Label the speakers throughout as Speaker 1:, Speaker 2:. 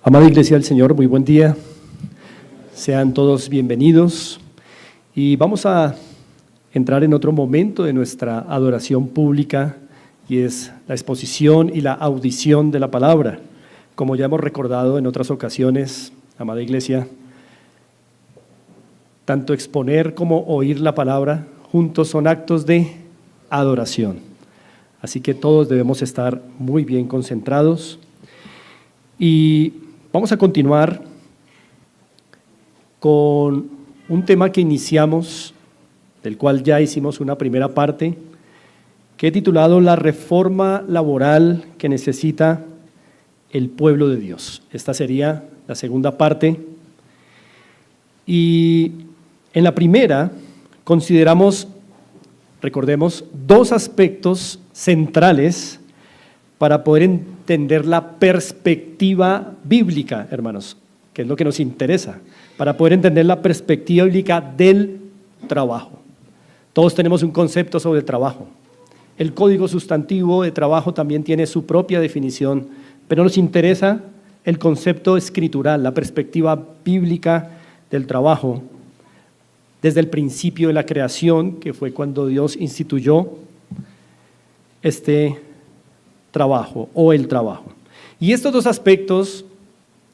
Speaker 1: Amada Iglesia del Señor, muy buen día. Sean todos bienvenidos y vamos a entrar en otro momento de nuestra adoración pública y es la exposición y la audición de la palabra. Como ya hemos recordado en otras ocasiones, amada Iglesia, tanto exponer como oír la palabra juntos son actos de adoración. Así que todos debemos estar muy bien concentrados y vamos a continuar con un tema que iniciamos, del cual ya hicimos una primera parte, que he titulado La reforma laboral que necesita el pueblo de Dios. Esta sería la segunda parte. Y en la primera consideramos, recordemos, dos aspectos centrales para poder entender la perspectiva bíblica, hermanos, que es lo que nos interesa, para poder entender la perspectiva bíblica del trabajo. Todos tenemos un concepto sobre el trabajo. El código sustantivo de trabajo también tiene su propia definición, pero nos interesa el concepto escritural, la perspectiva bíblica del trabajo, desde el principio de la creación, que fue cuando Dios instituyó este trabajo o el trabajo. Y estos dos aspectos,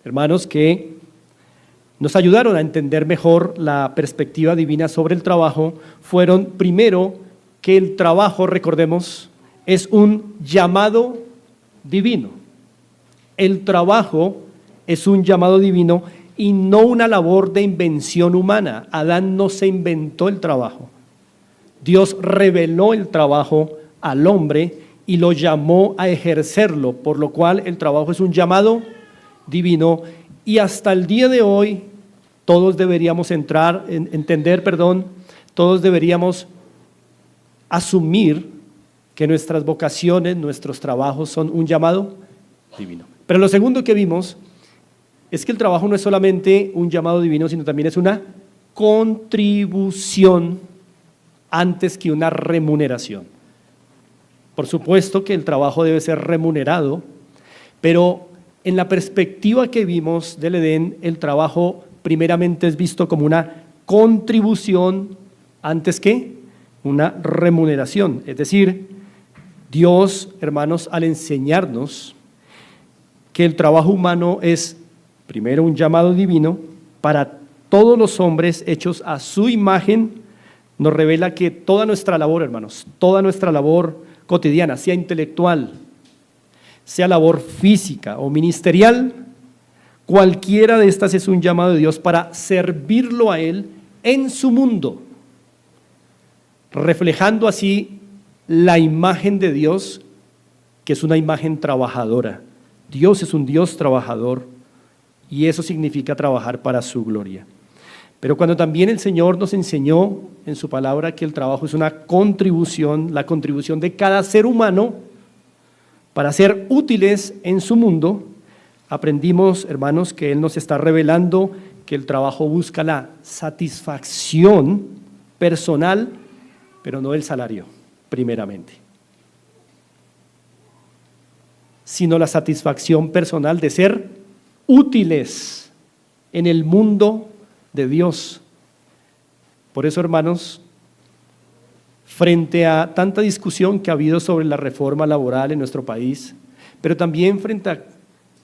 Speaker 1: hermanos, que nos ayudaron a entender mejor la perspectiva divina sobre el trabajo, fueron primero que el trabajo, recordemos, es un llamado divino. El trabajo es un llamado divino y no una labor de invención humana. Adán no se inventó el trabajo. Dios reveló el trabajo al hombre y lo llamó a ejercerlo, por lo cual el trabajo es un llamado divino y hasta el día de hoy todos deberíamos todos deberíamos asumir que nuestras vocaciones, nuestros trabajos son un llamado divino. Pero lo segundo que vimos es que el trabajo no es solamente un llamado divino, sino también es una contribución antes que una remuneración. Por supuesto que el trabajo debe ser remunerado, pero en la perspectiva que vimos del Edén, el trabajo primeramente es visto como una contribución antes que una remuneración. Es decir, Dios, hermanos, al enseñarnos que el trabajo humano es primero un llamado divino para todos los hombres hechos a su imagen, nos revela que toda nuestra labor, hermanos, toda nuestra labor cotidiana, sea intelectual, sea labor física o ministerial, cualquiera de estas es un llamado de Dios para servirlo a Él en su mundo, reflejando así la imagen de Dios, que es una imagen trabajadora. Dios es un Dios trabajador y eso significa trabajar para su gloria. Pero cuando también el Señor nos enseñó en su palabra que el trabajo es una contribución, la contribución de cada ser humano para ser útiles en su mundo, aprendimos, hermanos, que Él nos está revelando que el trabajo busca la satisfacción personal, pero no el salario, primeramente, sino la satisfacción personal de ser útiles en el mundo de Dios. Por eso, hermanos, frente a tanta discusión que ha habido sobre la reforma laboral en nuestro país, pero también frente a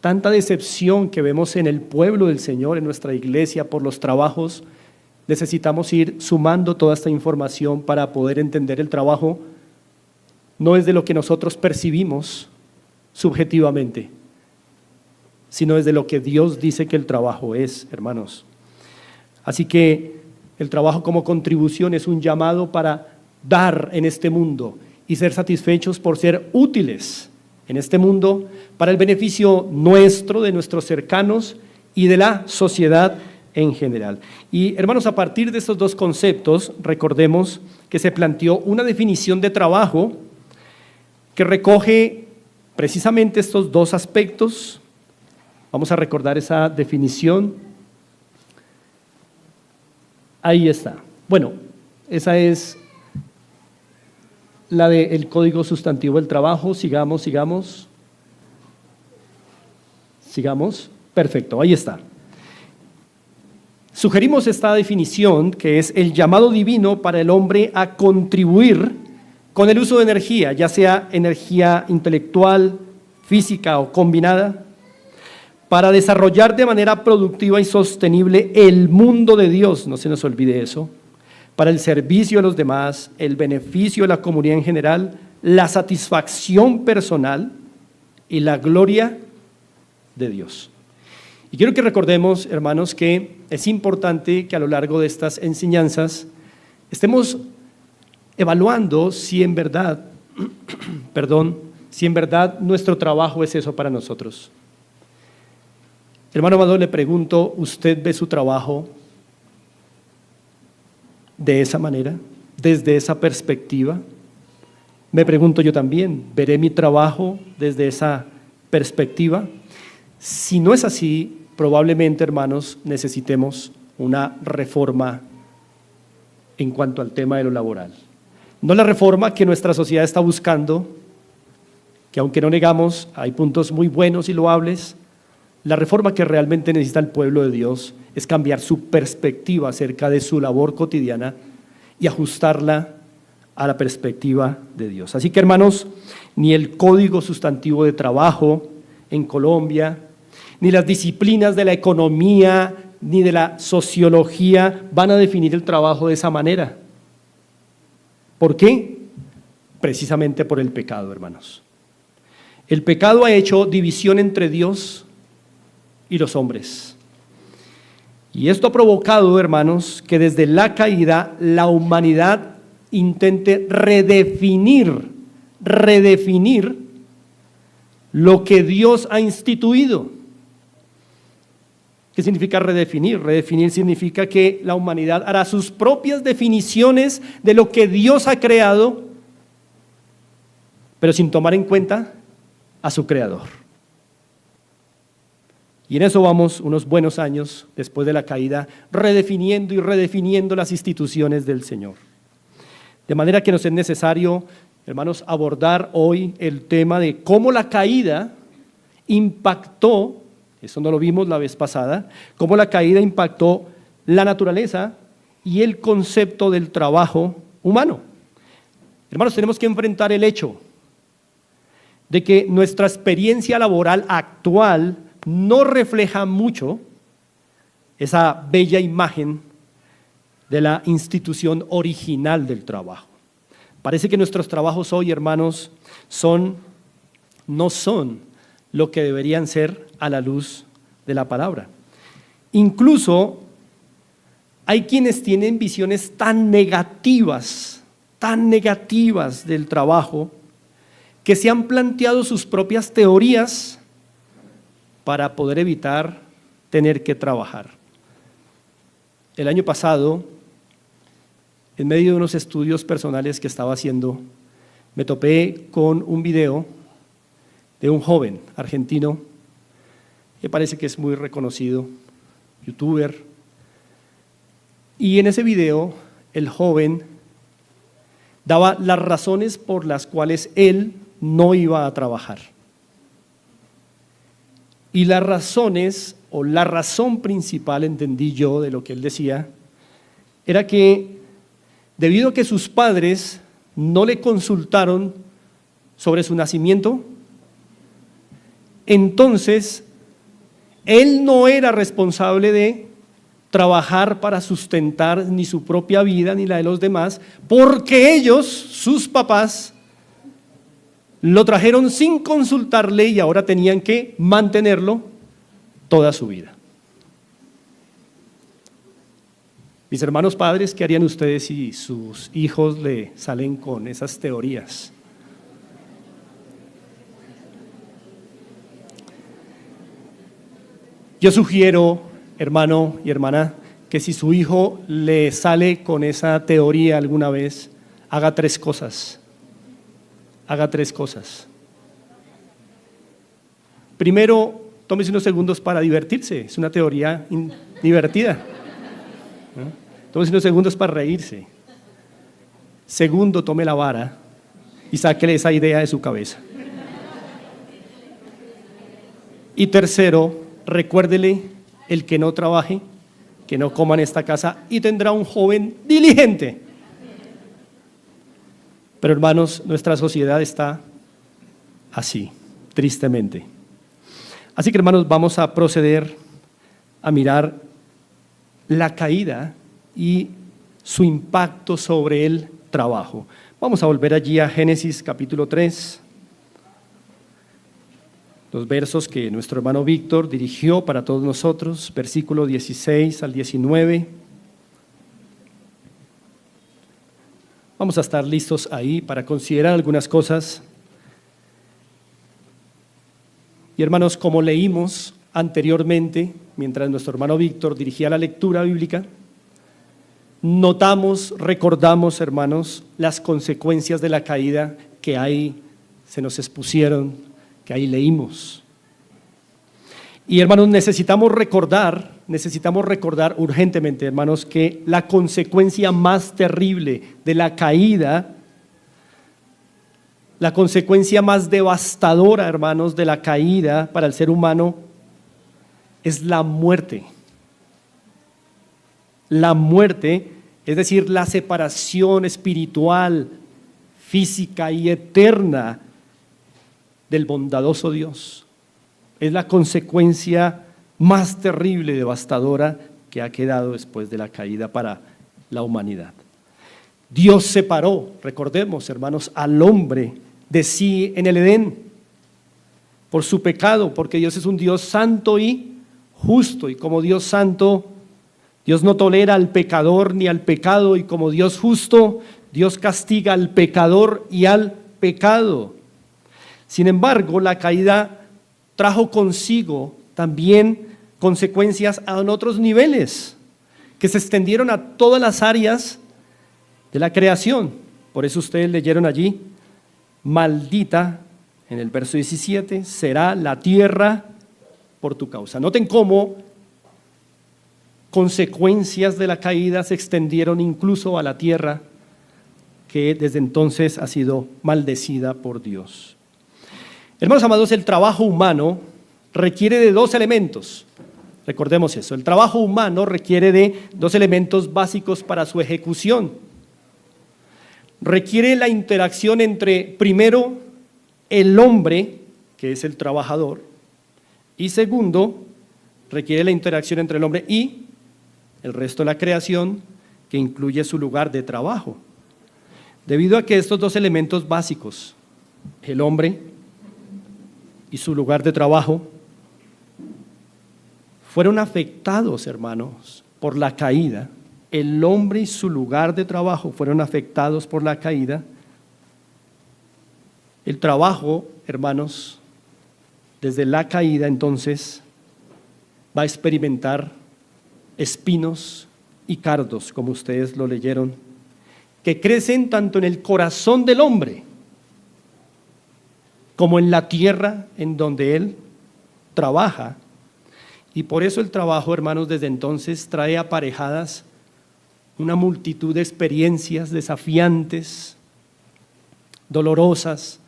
Speaker 1: tanta decepción que vemos en el pueblo del Señor, en nuestra iglesia, por los trabajos, necesitamos ir sumando toda esta información para poder entender el trabajo, no desde lo que nosotros percibimos subjetivamente, sino desde lo que Dios dice que el trabajo es, hermanos. Así que el trabajo como contribución es un llamado para dar en este mundo y ser satisfechos por ser útiles en este mundo para el beneficio nuestro, de nuestros cercanos y de la sociedad en general. Y hermanos, a partir de estos dos conceptos, recordemos que se planteó una definición de trabajo que recoge precisamente estos dos aspectos. Vamos a recordar esa definición. Ahí está. Bueno, esa es la del código sustantivo del trabajo. Sigamos. Perfecto, ahí está. Sugerimos esta definición, que es el llamado divino para el hombre a contribuir con el uso de energía, ya sea energía intelectual, física o combinada, para desarrollar de manera productiva y sostenible el mundo de Dios, no se nos olvide eso, para el servicio a los demás, el beneficio de la comunidad en general, la satisfacción personal y la gloria de Dios. Y quiero que recordemos, hermanos, que es importante que a lo largo de estas enseñanzas estemos evaluando si en verdad, si en verdad nuestro trabajo es eso para nosotros. Hermano amado, le pregunto, ¿usted ve su trabajo de esa manera, desde esa perspectiva? Me pregunto yo también, ¿veré mi trabajo desde esa perspectiva? Si no es así, probablemente, hermanos, necesitemos una reforma en cuanto al tema de lo laboral. No la reforma que nuestra sociedad está buscando, que aunque no negamos, hay puntos muy buenos y loables. La reforma que realmente necesita el pueblo de Dios es cambiar su perspectiva acerca de su labor cotidiana y ajustarla a la perspectiva de Dios. Así que, hermanos, ni el Código Sustantivo de Trabajo en Colombia, ni las disciplinas de la economía, ni de la sociología van a definir el trabajo de esa manera. ¿Por qué? Precisamente por el pecado, hermanos. El pecado ha hecho división entre Dios y los hombres. Y esto ha provocado, hermanos, que desde la caída la humanidad intente redefinir lo que Dios ha instituido. ¿Qué significa redefinir? Redefinir significa que la humanidad hará sus propias definiciones de lo que Dios ha creado, pero sin tomar en cuenta a su creador. Y en eso vamos unos buenos años después de la caída, redefiniendo y redefiniendo las instituciones del Señor. De manera que nos es necesario, hermanos, abordar hoy el tema de cómo la caída impactó, eso no lo vimos la vez pasada, cómo la caída impactó la naturaleza y el concepto del trabajo humano. Hermanos, tenemos que enfrentar el hecho de que nuestra experiencia laboral actual no refleja mucho esa bella imagen de la institución original del trabajo. Parece que nuestros trabajos hoy, hermanos, no son lo que deberían ser a la luz de la palabra. Incluso hay quienes tienen visiones tan negativas del trabajo, que se han planteado sus propias teorías para poder evitar tener que trabajar. El año pasado, en medio de unos estudios personales que estaba haciendo, me topé con un video de un joven argentino que parece que es muy reconocido, youtuber, y en ese video el joven daba las razones por las cuales él no iba a trabajar. Y las razones, o la razón principal, entendí yo de lo que él decía, era que debido a que sus padres no le consultaron sobre su nacimiento, entonces él no era responsable de trabajar para sustentar ni su propia vida ni la de los demás, porque ellos, sus papás, lo trajeron sin consultarle y ahora tenían que mantenerlo toda su vida. Mis hermanos padres, ¿qué harían ustedes si sus hijos le salen con esas teorías? Yo sugiero, hermano y hermana, que si su hijo le sale con esa teoría alguna vez, haga tres cosas. Haga tres cosas. Primero, tómese unos segundos para divertirse. Es una teoría divertida. Tómese unos segundos para reírse. Segundo, tome la vara y sáquele esa idea de su cabeza. Y tercero, recuérdele: el que no trabaje, que no coma en esta casa, y tendrá un joven diligente. Pero hermanos, nuestra sociedad está así, tristemente. Así que hermanos, vamos a proceder a mirar la caída y su impacto sobre el trabajo. Vamos a volver allí a Génesis capítulo 3, los versos que nuestro hermano Víctor dirigió para todos nosotros, versículo 16 al 19. Vamos a estar listos ahí para considerar algunas cosas. Y hermanos, como leímos anteriormente, mientras nuestro hermano Víctor dirigía la lectura bíblica, notamos, recordamos, hermanos, las consecuencias de la caída que ahí se nos expusieron, que ahí leímos. Y hermanos, necesitamos recordar urgentemente, hermanos, que la consecuencia más terrible de la caída, la consecuencia más devastadora, hermanos, de la caída para el ser humano es la muerte. La muerte, es decir, la separación espiritual, física y eterna del bondadoso Dios. Es la consecuencia más terrible y devastadora que ha quedado después de la caída para la humanidad. Dios separó, recordemos, hermanos, al hombre de sí en el Edén por su pecado, porque Dios es un Dios santo y justo, y como Dios santo, Dios no tolera al pecador ni al pecado, y como Dios justo, Dios castiga al pecador y al pecado. Sin embargo, la caída trajo consigo también consecuencias en otros niveles que se extendieron a todas las áreas de la creación. Por eso ustedes leyeron allí: maldita, en el verso 17, será la tierra por tu causa. Noten cómo consecuencias de la caída se extendieron incluso a la tierra, que desde entonces ha sido maldecida por Dios. Hermanos amados, el trabajo humano requiere de dos elementos. Recordemos eso: el trabajo humano requiere de dos elementos básicos para su ejecución. Requiere la interacción entre, primero, el hombre, que es el trabajador, y segundo, requiere la interacción entre el hombre y el resto de la creación, que incluye su lugar de trabajo. Debido a que estos dos elementos básicos, el hombre y su lugar de trabajo, fueron afectados, hermanos, por la caída, el hombre y su lugar de trabajo fueron afectados por la caída. El trabajo, hermanos, desde la caída entonces va a experimentar espinos y cardos, como ustedes lo leyeron, que crecen tanto en el corazón del hombre como en la tierra en donde él trabaja. Y por eso el trabajo, hermanos, desde entonces trae aparejadas una multitud de experiencias desafiantes, dolorosas,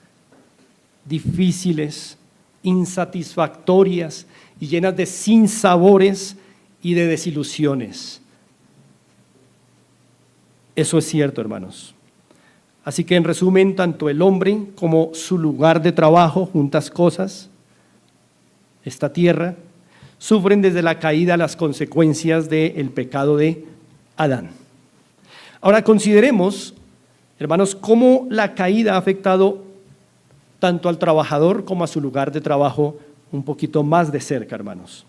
Speaker 1: difíciles, insatisfactorias y llenas de sinsabores y de desilusiones. Eso es cierto, hermanos. Así que en resumen, tanto el hombre como su lugar de trabajo, juntas cosas, esta tierra, sufren desde la caída las consecuencias del pecado de Adán. Ahora consideremos, hermanos, cómo la caída ha afectado tanto al trabajador como a su lugar de trabajo un poquito más de cerca, hermanos.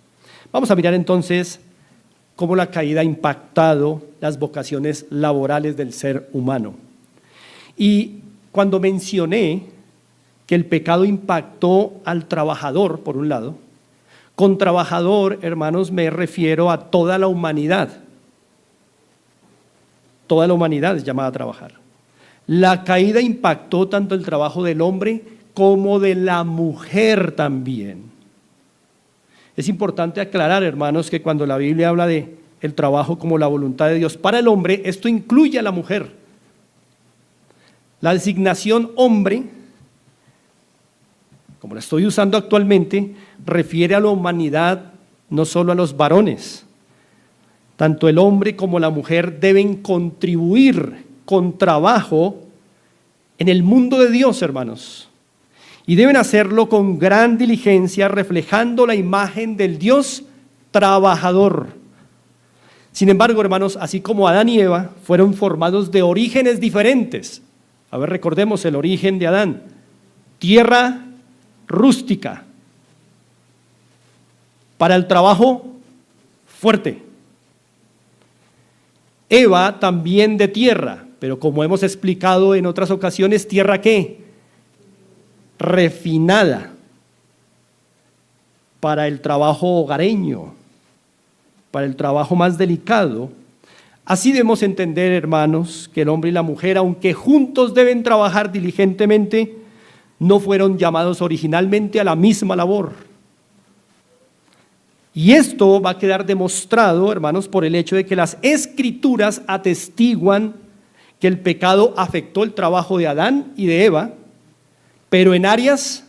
Speaker 1: Vamos a mirar entonces cómo la caída ha impactado las vocaciones laborales del ser humano. Y cuando mencioné que el pecado impactó al trabajador, por un lado, con trabajador, hermanos, me refiero a toda la humanidad. Toda la humanidad es llamada a trabajar. La caída impactó tanto el trabajo del hombre como de la mujer también. Es importante aclarar, hermanos, que cuando la Biblia habla de el trabajo como la voluntad de Dios para el hombre, esto incluye a la mujer. La designación hombre, como la estoy usando actualmente, refiere a la humanidad no solo a los varones. Tanto el hombre como la mujer deben contribuir con trabajo en el mundo de Dios, hermanos. Y deben hacerlo con gran diligencia, reflejando la imagen del Dios trabajador. Sin embargo, hermanos, así como Adán y Eva fueron formados de orígenes diferentes. A ver, recordemos el origen de Adán. Tierra rústica. Para el trabajo fuerte. Eva también de tierra, pero como hemos explicado en otras ocasiones, ¿tierra qué? Refinada. Para el trabajo hogareño, para el trabajo más delicado. Así debemos entender, hermanos, que el hombre y la mujer, aunque juntos deben trabajar diligentemente, no fueron llamados originalmente a la misma labor. Y esto va a quedar demostrado, hermanos, por el hecho de que las Escrituras atestiguan que el pecado afectó el trabajo de Adán y de Eva, pero en áreas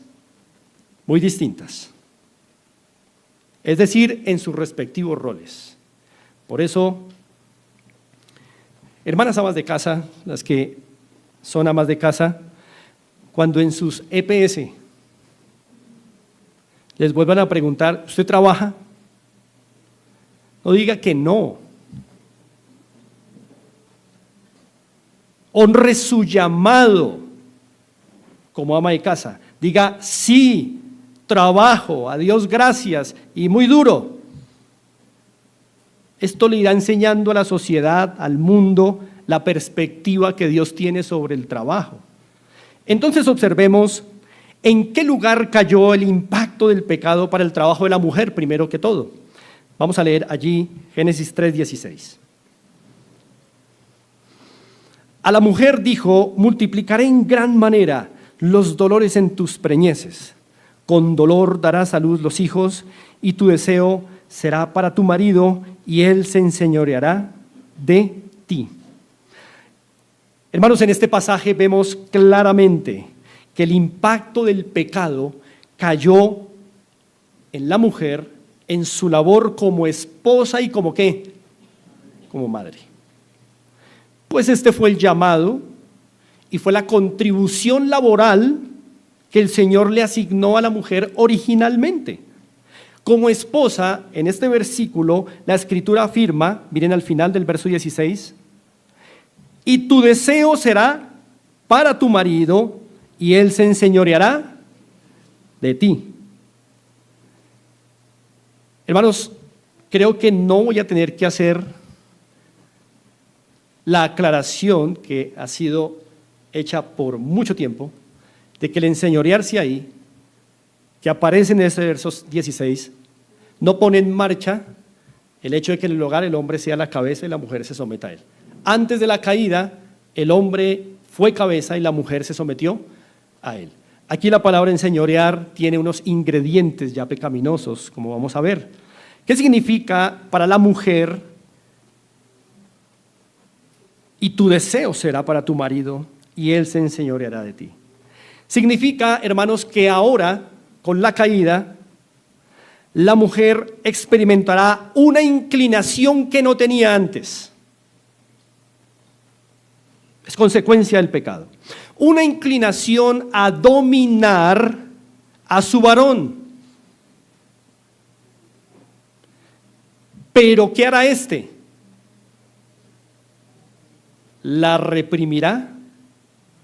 Speaker 1: muy distintas. Es decir, en sus respectivos roles. Por eso, hermanas amas de casa, las que son amas de casa, cuando en sus EPS les vuelvan a preguntar, ¿usted trabaja? No diga que no. Honre su llamado como ama de casa. Diga, sí, trabajo, a Dios gracias, y muy duro. Esto le irá enseñando a la sociedad, al mundo, la perspectiva que Dios tiene sobre el trabajo. Entonces observemos en qué lugar cayó el impacto del pecado para el trabajo de la mujer, primero que todo. Vamos a leer allí Génesis 3:16. A la mujer dijo, multiplicaré en gran manera los dolores en tus preñeces. Con dolor darás a luz los hijos, y tu deseo será para tu marido, y él se enseñoreará de ti. Hermanos, en este pasaje vemos claramente que el impacto del pecado cayó en la mujer, en su labor como esposa y como ¿qué? Como madre. Pues este fue el llamado y fue la contribución laboral que el Señor le asignó a la mujer originalmente. Como esposa, en este versículo, la Escritura afirma, miren al final del verso 16, y tu deseo será para tu marido, y él se enseñoreará de ti. Hermanos, creo que no voy a tener que hacer la aclaración que ha sido hecha por mucho tiempo, de que el enseñorearse ahí, que aparece en ese verso 16, no pone en marcha el hecho de que en el hogar el hombre sea la cabeza y la mujer se someta a él. Antes de la caída, el hombre fue cabeza y la mujer se sometió a él. Aquí la palabra enseñorear tiene unos ingredientes ya pecaminosos, como vamos a ver. ¿Qué significa para la mujer? Y tu deseo será para tu marido, y él se enseñoreará de ti. Significa, hermanos, que ahora, con la caída, la mujer experimentará una inclinación que no tenía antes. Es consecuencia del pecado. Una inclinación a dominar a su varón. Pero ¿qué hará éste? La reprimirá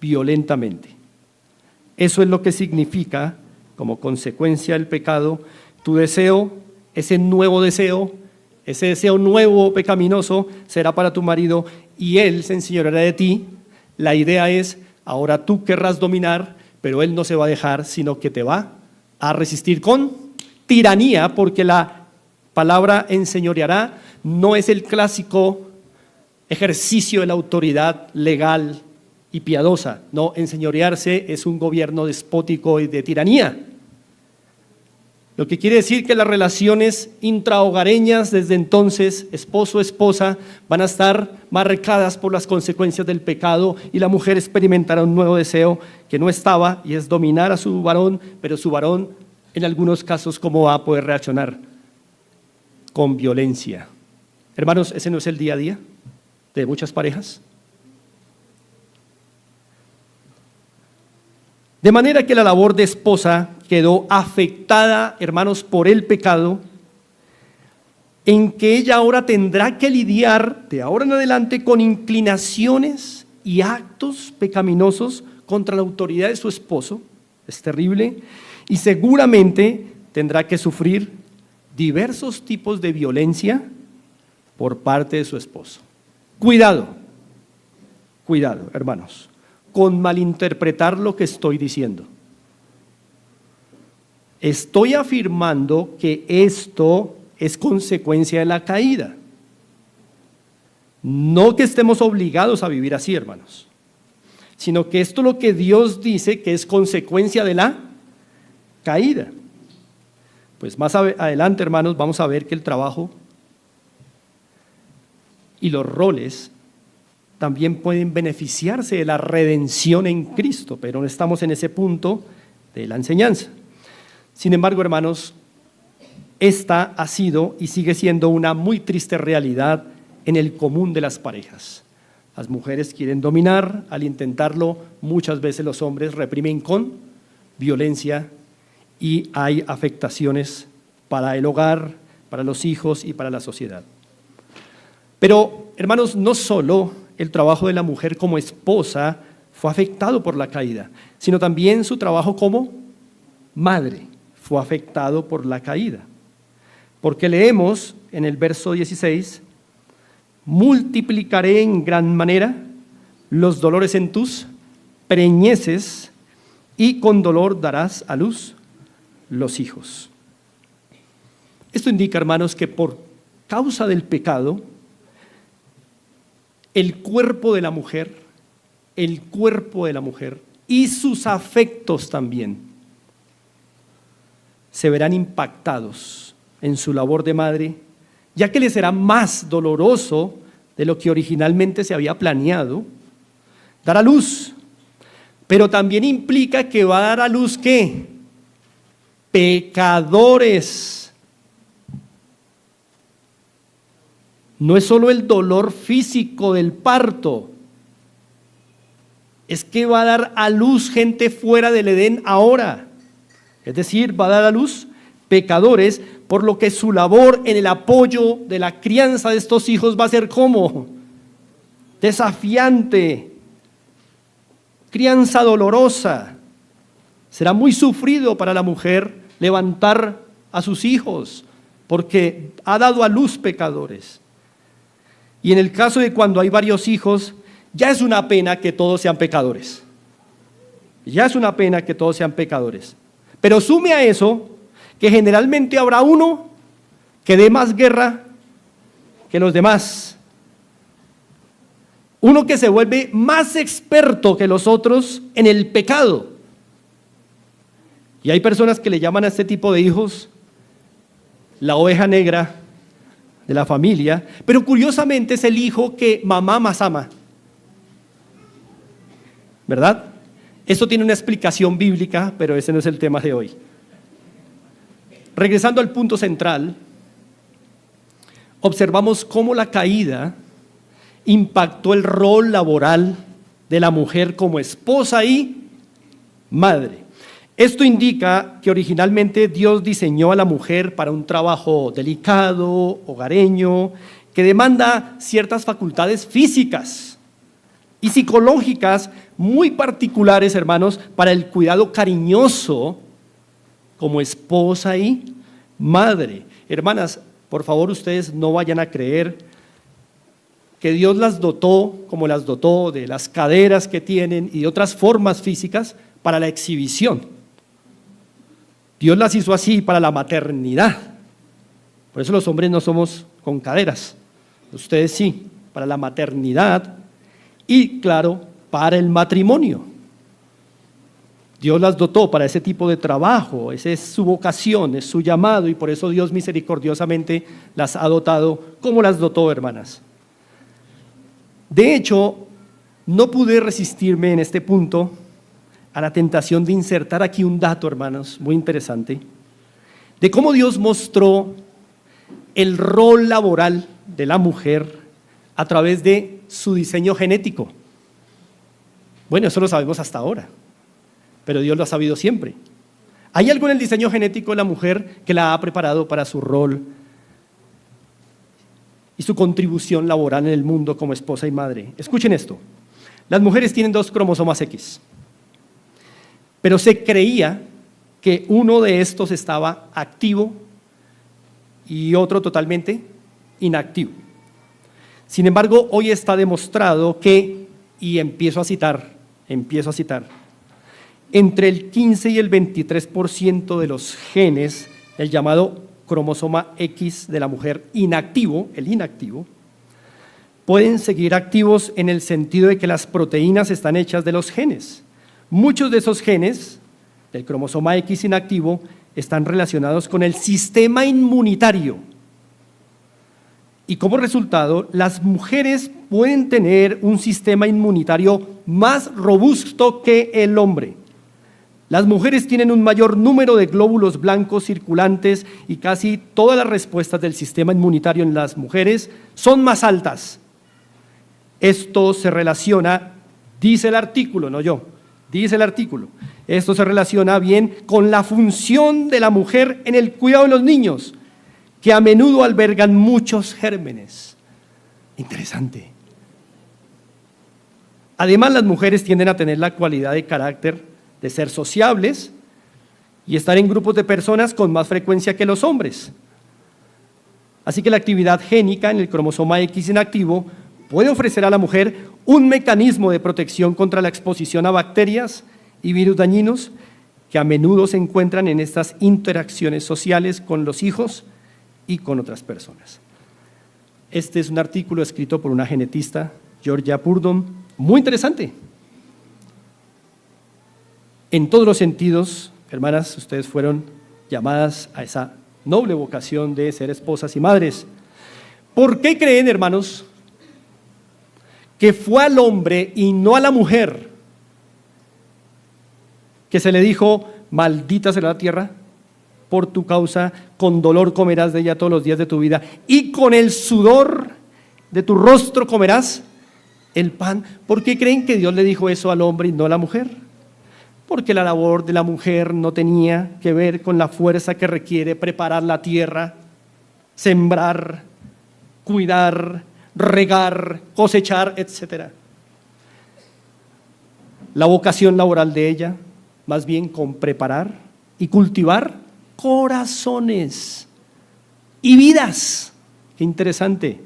Speaker 1: violentamente. Eso es lo que significa, como consecuencia del pecado, tu deseo, ese nuevo deseo, ese deseo nuevo pecaminoso será para tu marido y él se enseñoreará de ti. La idea es, ahora tú querrás dominar, pero él no se va a dejar, sino que te va a resistir con tiranía, porque la palabra enseñoreará no es el clásico ejercicio de la autoridad legal y piadosa. No, enseñorearse es un gobierno despótico y de tiranía. Lo que quiere decir que las relaciones intrahogareñas desde entonces, esposo-esposa, van a estar marcadas por las consecuencias del pecado y la mujer experimentará un nuevo deseo que no estaba y es dominar a su varón, pero su varón en algunos casos, ¿cómo va a poder reaccionar? con violencia. Hermanos, ¿ese no es el día a día de muchas parejas? De manera que la labor de esposa quedó afectada, hermanos, por el pecado, en que ella ahora tendrá que lidiar de ahora en adelante con inclinaciones y actos pecaminosos contra la autoridad de su esposo. Es terrible. Y seguramente tendrá que sufrir diversos tipos de violencia por parte de su esposo. Cuidado, hermanos, con malinterpretar lo que estoy diciendo. Estoy afirmando que esto es consecuencia de la caída. No que estemos obligados a vivir así, hermanos, sino que esto es lo que Dios dice que es consecuencia de la caída. Pues más adelante, hermanos, vamos a ver que el trabajo y los roles también pueden beneficiarse de la redención en Cristo, pero no estamos en ese punto de la enseñanza. Sin embargo, hermanos, esta ha sido y sigue siendo una muy triste realidad en el común de las parejas. Las mujeres quieren dominar, al intentarlo muchas veces los hombres reprimen con violencia y hay afectaciones para el hogar, para los hijos y para la sociedad. Pero, hermanos, no solo el trabajo de la mujer como esposa fue afectado por la caída, sino también su trabajo como madre fue afectado por la caída. Porque leemos en el verso 16, multiplicaré en gran manera los dolores en tus preñeces y con dolor darás a luz los hijos. Esto indica, hermanos, que por causa del pecado, el cuerpo de la mujer y sus afectos también se verán impactados en su labor de madre, ya que le será más doloroso de lo que originalmente se había planeado dar a luz, pero también implica que va a dar a luz ¿qué? Pecadores. No es solo el dolor físico del parto, es que va a dar a luz gente fuera del Edén ahora. Es decir, va a dar a luz pecadores, por lo que su labor en el apoyo de la crianza de estos hijos va a ser ¿cómo? Desafiante, crianza dolorosa. Será muy sufrido para la mujer levantar a sus hijos, porque ha dado a luz pecadores. Y en el caso de cuando hay varios hijos, ya es una pena que todos sean pecadores. Ya es una pena que todos sean pecadores. Pero sume a eso que generalmente habrá uno que dé más guerra que los demás. Uno que se vuelve más experto que los otros en el pecado. Y hay personas que le llaman a este tipo de hijos la oveja negra de la familia, pero curiosamente es el hijo que mamá más ama, ¿verdad? Esto tiene una explicación bíblica, pero ese no es el tema de hoy. Regresando al punto central, observamos cómo la caída impactó el rol laboral de la mujer como esposa y madre. Esto indica que originalmente Dios diseñó a la mujer para un trabajo delicado, hogareño, que demanda ciertas facultades físicas y psicológicas muy particulares, hermanos, para el cuidado cariñoso como esposa y madre. Hermanas, por favor, ustedes no vayan a creer que Dios las dotó, como las dotó, de las caderas que tienen y de otras formas físicas para la exhibición. Dios las hizo así para la maternidad. Por eso los hombres no somos con caderas, ustedes sí, para la maternidad y, claro, para el matrimonio. Dios las dotó para ese tipo de trabajo, esa es su vocación, es su llamado, y por eso Dios misericordiosamente las ha dotado como las dotó, hermanas. De hecho, no pude resistirme en este punto a la tentación de insertar aquí un dato, hermanos, muy interesante, de cómo Dios mostró el rol laboral de la mujer a través de su diseño genético. Bueno, eso lo sabemos hasta ahora, pero Dios lo ha sabido siempre. ¿Hay algo en el diseño genético de la mujer que la ha preparado para su rol y su contribución laboral en el mundo como esposa y madre? Escuchen esto. Las mujeres tienen 2 cromosomas X, pero se creía que uno de estos estaba activo y otro totalmente inactivo. Sin embargo, hoy está demostrado que, y empiezo a citar, entre el 15 y el 23% de los genes, el llamado cromosoma X de la mujer inactivo, el inactivo, pueden seguir activos en el sentido de que las proteínas están hechas de los genes. Muchos de esos genes del cromosoma X inactivo están relacionados con el sistema inmunitario. Y como resultado, las mujeres pueden tener un sistema inmunitario más robusto que el hombre. Las mujeres tienen un mayor número de glóbulos blancos circulantes y casi todas las respuestas del sistema inmunitario en las mujeres son más altas. Esto se relaciona, dice el artículo, no yo, dice el artículo, esto se relaciona bien con la función de la mujer en el cuidado de los niños, que a menudo albergan muchos gérmenes. Interesante. Además, las mujeres tienden a tener la cualidad de carácter de ser sociables y estar en grupos de personas con más frecuencia que los hombres. Así que la actividad génica en el cromosoma X inactivo puede ofrecer a la mujer un mecanismo de protección contra la exposición a bacterias y virus dañinos que a menudo se encuentran en estas interacciones sociales con los hijos y con otras personas. Este es un artículo escrito por una genetista, Georgia Purdom, muy interesante. En todos los sentidos, hermanas, ustedes fueron llamadas a esa noble vocación de ser esposas y madres. ¿Por qué creen, hermanos, que fue al hombre y no a la mujer que se le dijo, maldita será la tierra, por tu causa, con dolor comerás de ella todos los días de tu vida, y con el sudor de tu rostro comerás el pan? ¿Por qué creen que Dios le dijo eso al hombre y no a la mujer? Porque la labor de la mujer no tenía que ver con la fuerza que requiere preparar la tierra, sembrar, cuidar, regar, cosechar, etc. La vocación laboral de ella, más bien con preparar y cultivar corazones y vidas. Qué interesante.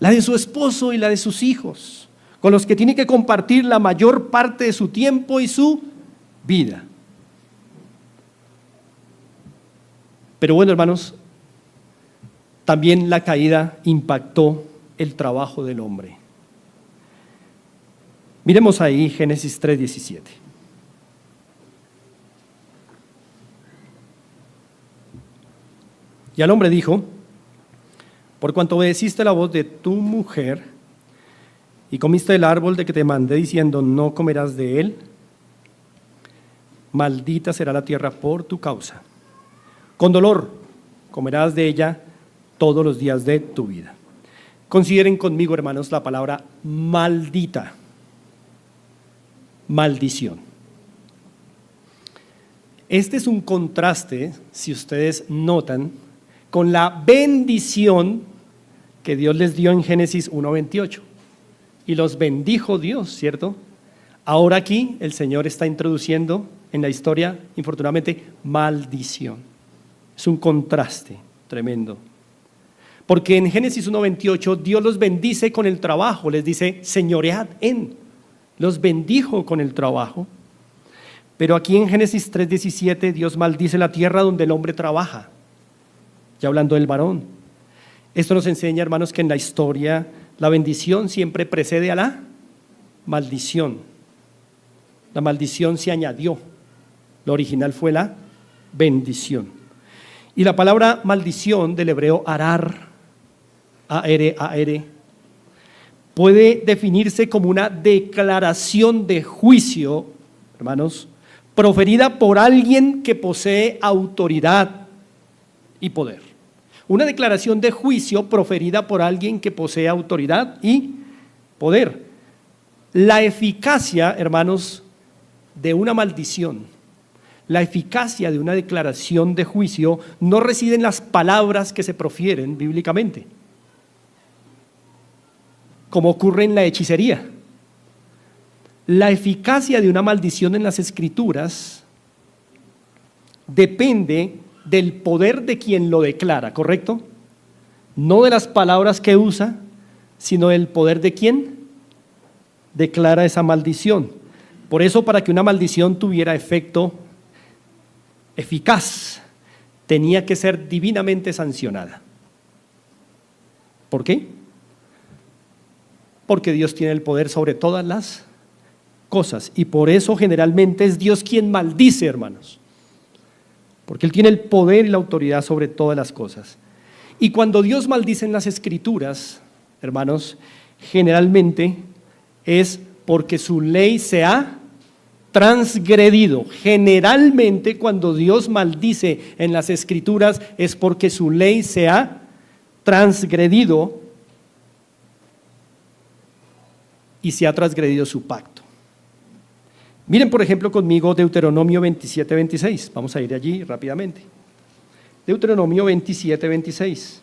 Speaker 1: La de su esposo y la de sus hijos, con los que tiene que compartir la mayor parte de su tiempo y su vida. Pero bueno, hermanos, también la caída impactó el trabajo del hombre. Miremos ahí Génesis 3:17. Y al hombre dijo, por cuanto obedeciste la voz de tu mujer y comiste del árbol de que te mandé diciendo, no comerás de él, maldita será la tierra por tu causa. Con dolor comerás de ella todos los días de tu vida. Consideren conmigo, hermanos, la palabra maldita. Maldición. Este es un contraste, si ustedes notan, con la bendición que Dios les dio en Génesis 1:28. Y los bendijo Dios, ¿cierto? Ahora aquí el Señor está introduciendo en la historia, infortunadamente, maldición. Es un contraste tremendo. Porque en Génesis 1:28 Dios los bendice con el trabajo, les dice, señoread en. Los bendijo con el trabajo. Pero aquí en Génesis 3:17 Dios maldice la tierra donde el hombre trabaja. Ya hablando del varón. Esto nos enseña, hermanos, que en la historia la bendición siempre precede a la maldición. La maldición se añadió. Lo original fue la bendición. Y la palabra maldición del hebreo arar, A-R, puede definirse como una declaración de juicio, hermanos, proferida por alguien que posee autoridad y poder. Una declaración de juicio proferida por alguien que posee autoridad y poder. La eficacia, hermanos, de una maldición, la eficacia de una declaración de juicio no reside en las palabras que se profieren bíblicamente, como ocurre en la hechicería. La eficacia de una maldición en las Escrituras depende del poder de quien lo declara, ¿correcto? No de las palabras que usa, sino del poder de quien declara esa maldición. Por eso, para que una maldición tuviera efecto eficaz, tenía que ser divinamente sancionada. ¿Por qué? Porque Dios tiene el poder sobre todas las cosas, y por eso generalmente es Dios quien maldice, hermanos, porque Él tiene el poder y la autoridad sobre todas las cosas. Y cuando Dios maldice en las Escrituras, hermanos, generalmente es porque su ley se ha transgredido. Generalmente cuando Dios maldice en las Escrituras es porque su ley se ha transgredido y se ha transgredido su pacto. Miren, por ejemplo, conmigo Deuteronomio 27:26. Vamos a ir allí rápidamente. Deuteronomio 27:26.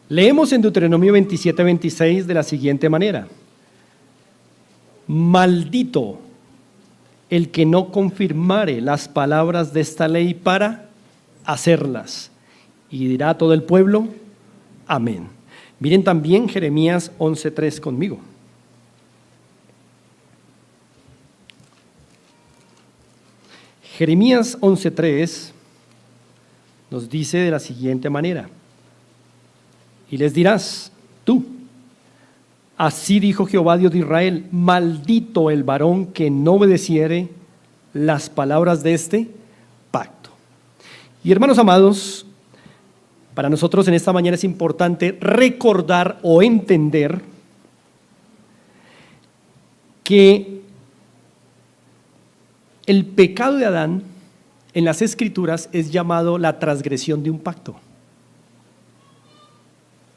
Speaker 1: Leemos en Deuteronomio 27:26 de la siguiente manera: maldito el que no confirmare las palabras de esta ley para hacerlas. Y dirá todo el pueblo, amén. Miren también Jeremías 11:3 conmigo. Jeremías 11:3 nos dice de la siguiente manera: y les dirás tú, así dijo Jehová Dios de Israel, maldito el varón que no obedeciere las palabras de este pacto. Y hermanos amados, para nosotros en esta mañana es importante recordar o entender que el pecado de Adán en las Escrituras es llamado la transgresión de un pacto.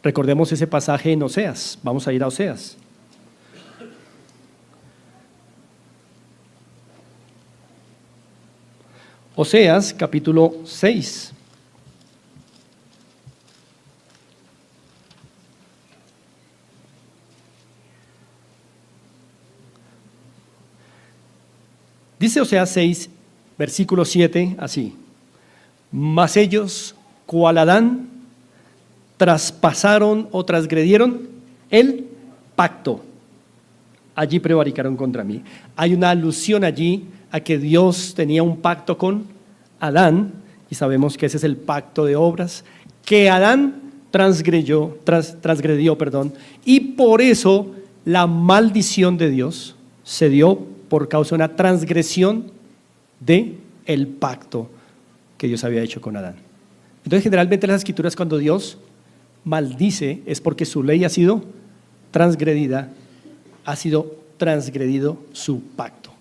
Speaker 1: Recordemos ese pasaje en Oseas. Vamos a ir a Oseas. Oseas, capítulo 6. Dice Oseas 6, versículo 7, así: mas ellos, cual Adán, traspasaron o transgredieron el pacto. Allí prevaricaron contra mí. Hay una alusión allí a que Dios tenía un pacto con Adán, y sabemos que ese es el pacto de obras, que Adán transgredió, y por eso la maldición de Dios se dio por causa de una transgresión de el pacto que Dios había hecho con Adán. Entonces, generalmente en las Escrituras, cuando Dios maldice, es porque su ley ha sido transgredida, ha sido transgredido su pacto.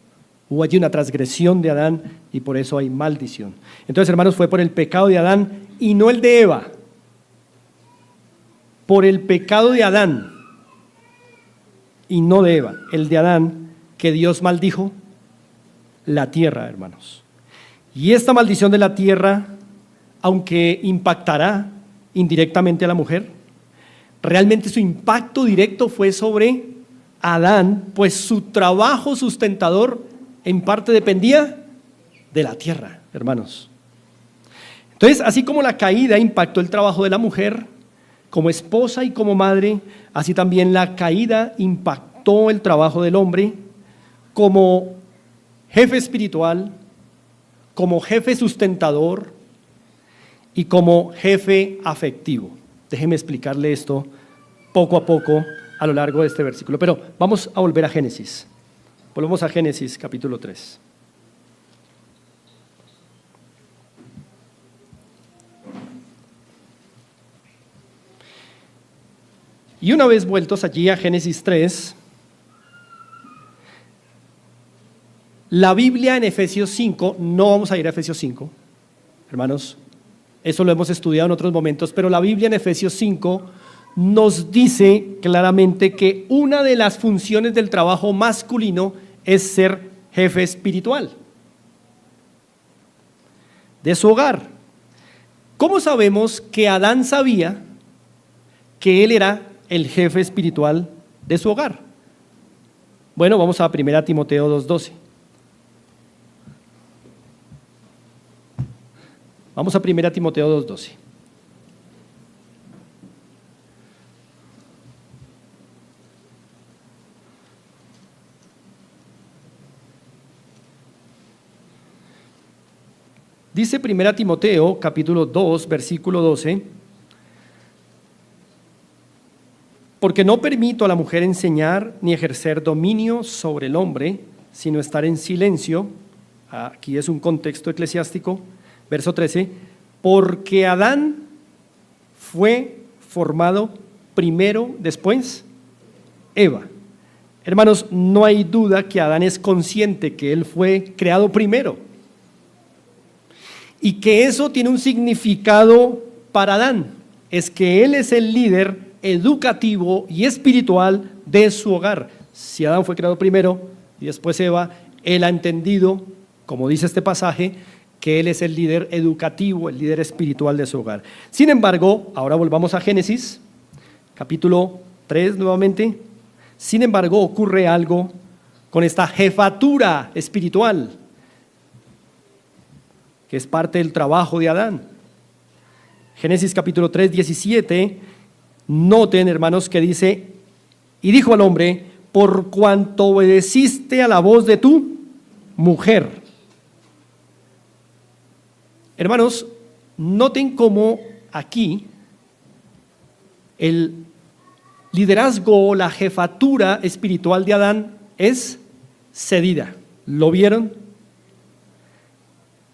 Speaker 1: Hubo allí una transgresión de Adán y por eso hay maldición. Entonces, hermanos, fue por el pecado de Adán y no el de Eva. Por el pecado de Adán y no de Eva, el de Adán, que Dios maldijo la tierra, hermanos. Y esta maldición de la tierra, aunque impactará indirectamente a la mujer, realmente su impacto directo fue sobre Adán, pues su trabajo sustentador en parte dependía de la tierra, hermanos. Entonces, así como la caída impactó el trabajo de la mujer como esposa y como madre, así también la caída impactó el trabajo del hombre como jefe espiritual, como jefe sustentador y como jefe afectivo. Déjeme explicarle esto poco a poco a lo largo de este versículo, pero vamos a volver a Génesis. Volvemos a Génesis capítulo 3. Y una vez vueltos allí a Génesis 3, la Biblia en Efesios 5, no vamos a ir a Efesios 5, hermanos, eso lo hemos estudiado en otros momentos, pero la Biblia en Efesios 5 nos dice claramente que una de las funciones del trabajo masculino es ser jefe espiritual de su hogar. ¿Cómo sabemos que Adán sabía que él era el jefe espiritual de su hogar? Bueno, vamos a 1 Timoteo 2:12. Vamos a 1 Timoteo 2:12. Dice 1 Timoteo, capítulo 2, versículo 12, porque no permito a la mujer enseñar ni ejercer dominio sobre el hombre, sino estar en silencio. Aquí es un contexto eclesiástico. Verso 13, porque Adán fue formado primero, después Eva. Hermanos, no hay duda que Adán es consciente que él fue creado primero y que eso tiene un significado para Adán, es que él es el líder educativo y espiritual de su hogar. Si Adán fue creado primero y después Eva, él ha entendido, como dice este pasaje, que él es el líder educativo, el líder espiritual de su hogar. Sin embargo, ahora volvamos a Génesis, capítulo 3 nuevamente. Sin embargo, ocurre algo con esta jefatura espiritual, que es parte del trabajo de Adán. Génesis capítulo 3, 17, noten, hermanos, que dice, y dijo al hombre, por cuanto obedeciste a la voz de tu mujer. Hermanos, noten cómo aquí el liderazgo, la jefatura espiritual de Adán es cedida. ¿Lo vieron?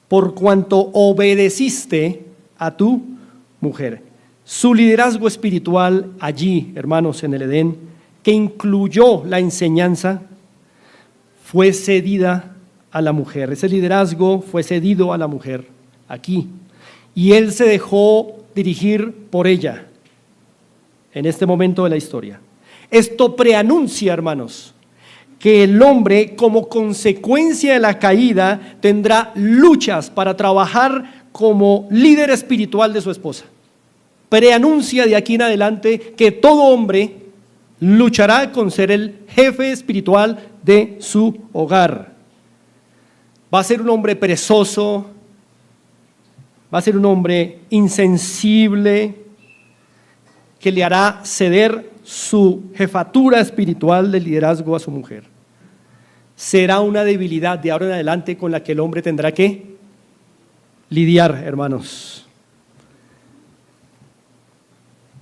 Speaker 1: Por cuanto obedeciste a tu mujer. Su liderazgo espiritual allí, hermanos, en el Edén, que incluyó la enseñanza, fue cedida a la mujer. Ese liderazgo fue cedido a la mujer aquí, y él se dejó dirigir por ella en este momento de la historia. Esto preanuncia, hermanos, que el hombre, como consecuencia de la caída, tendrá luchas para trabajar como líder espiritual de su esposa. Preanuncia de aquí en adelante que todo hombre luchará con ser el jefe espiritual de su hogar. Va a ser un hombre perezoso, va a ser un hombre insensible, que le hará ceder su jefatura espiritual de liderazgo a su mujer. Será una debilidad de ahora en adelante con la que el hombre tendrá que lidiar, hermanos.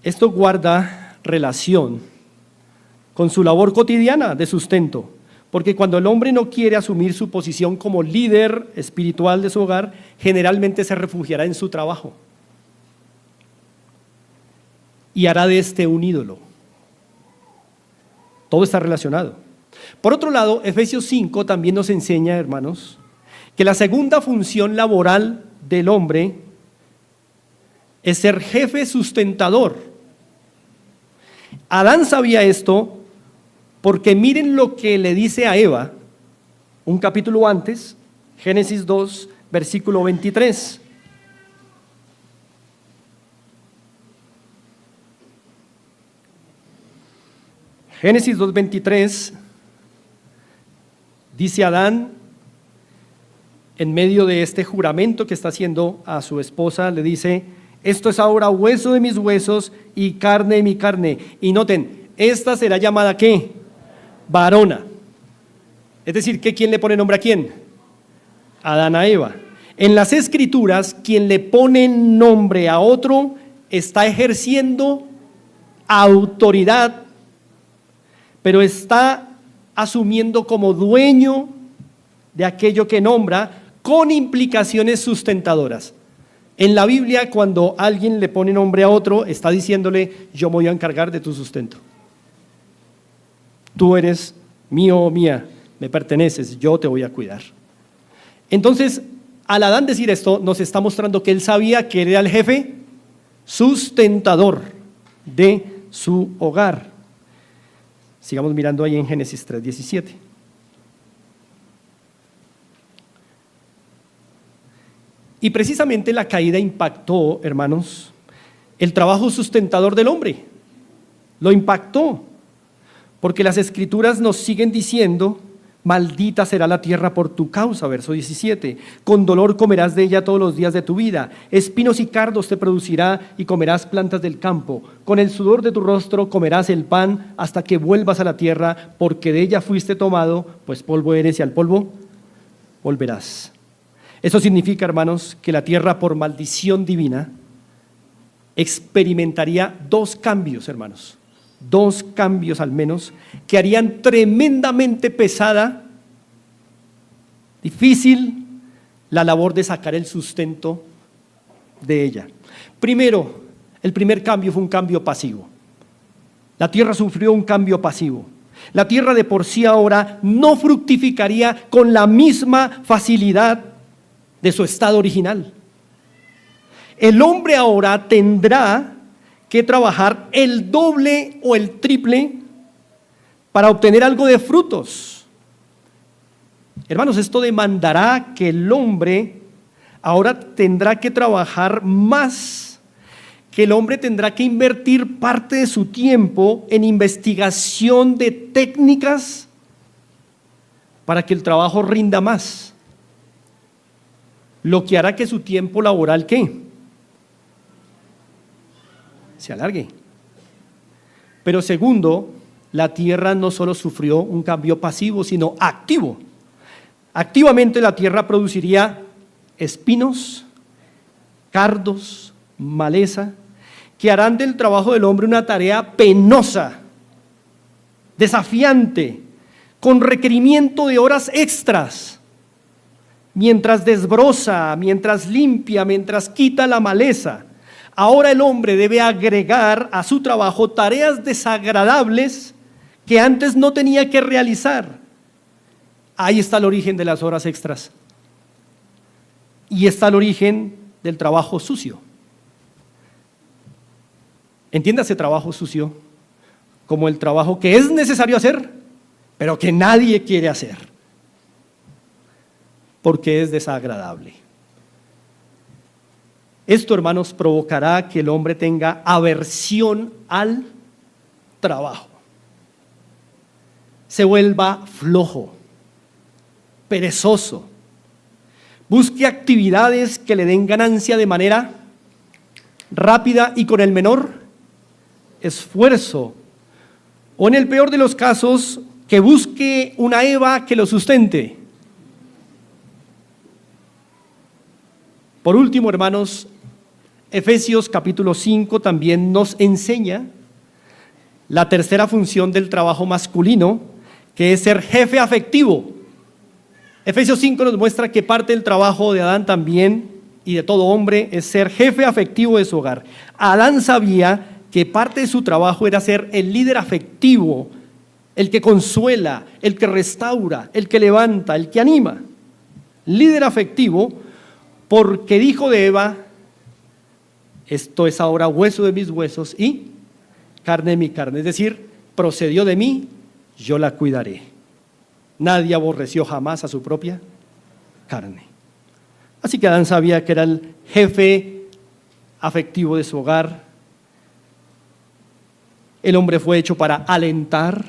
Speaker 1: Esto guarda relación con su labor cotidiana de sustento, porque cuando el hombre no quiere asumir su posición como líder espiritual de su hogar, generalmente se refugiará en su trabajo y hará de este un ídolo. Todo está relacionado. Por otro lado, Efesios 5 también nos enseña, hermanos, que la segunda función laboral del hombre es ser jefe sustentador. Adán sabía esto porque miren lo que le dice a Eva, un capítulo antes, Génesis 2, versículo 23. Génesis 2, 23, dice Adán, en medio de este juramento que está haciendo a su esposa, le dice, esto es ahora hueso de mis huesos y carne de mi carne. Y noten, esta será llamada ¿qué? Varona. Es decir, que ¿quién le pone nombre a quién? Adán a Eva. En las Escrituras, quien le pone nombre a otro está ejerciendo autoridad, pero está asumiendo como dueño de aquello que nombra con implicaciones sustentadoras. En la Biblia, cuando alguien le pone nombre a otro, está diciéndole: yo me voy a encargar de tu sustento. Tú eres mío o mía, me perteneces, yo te voy a cuidar. Entonces, al Adán decir esto, nos está mostrando que él sabía que él era el jefe sustentador de su hogar. Sigamos mirando ahí en Génesis 3:17. Y precisamente la caída impactó, hermanos, el trabajo sustentador del hombre. Lo impactó, porque las Escrituras nos siguen diciendo: maldita será la tierra por tu causa, verso 17. Con dolor comerás de ella todos los días de tu vida. Espinos y cardos te producirá y comerás plantas del campo. Con el sudor de tu rostro comerás el pan hasta que vuelvas a la tierra, porque de ella fuiste tomado, pues polvo eres y al polvo volverás. Eso significa, hermanos, que la tierra, por maldición divina, experimentaría dos cambios, hermanos. Dos cambios al menos, que harían tremendamente pesada, difícil, la labor de sacar el sustento de ella. Primero, el primer cambio fue un cambio pasivo. La tierra sufrió un cambio pasivo. La tierra de por sí ahora no fructificaría con la misma facilidad de su estado original. El hombre ahora tendrá que trabajar el doble o el triple para obtener algo de frutos. Hermanos, esto demandará que el hombre ahora tendrá que trabajar más, que el hombre tendrá que invertir parte de su tiempo en investigación de técnicas para que el trabajo rinda más. Lo que hará que su tiempo laboral, ¿qué? Se alargue. Pero segundo, la tierra no solo sufrió un cambio pasivo, sino activo. Activamente la tierra produciría espinos, cardos, maleza, que harán del trabajo del hombre una tarea penosa, desafiante, con requerimiento de horas extras, mientras desbroza, mientras limpia, mientras quita la maleza. Ahora el hombre debe agregar a su trabajo tareas desagradables que antes no tenía que realizar. Ahí está el origen de las horas extras. Y está el origen del trabajo sucio. Entiéndase trabajo sucio como el trabajo que es necesario hacer, pero que nadie quiere hacer, porque es desagradable. Esto, hermanos, provocará que el hombre tenga aversión al trabajo, se vuelva flojo, perezoso, busque actividades que le den ganancia de manera rápida y con el menor esfuerzo, o en el peor de los casos, que busque una Eva que lo sustente. Por último, hermanos, Efesios capítulo 5 también nos enseña la tercera función del trabajo masculino, que es ser jefe afectivo. Efesios 5 nos muestra que parte del trabajo de Adán también y de todo hombre es ser jefe afectivo de su hogar. Adán sabía que parte de su trabajo era ser el líder afectivo, el que consuela, el que restaura, el que levanta, el que anima. Líder afectivo, porque dijo de Eva: esto es ahora hueso de mis huesos y carne de mi carne. Es decir, procedió de mí, yo la cuidaré. Nadie aborreció jamás a su propia carne. Así que Adán sabía que era el jefe afectivo de su hogar. El hombre fue hecho para alentar,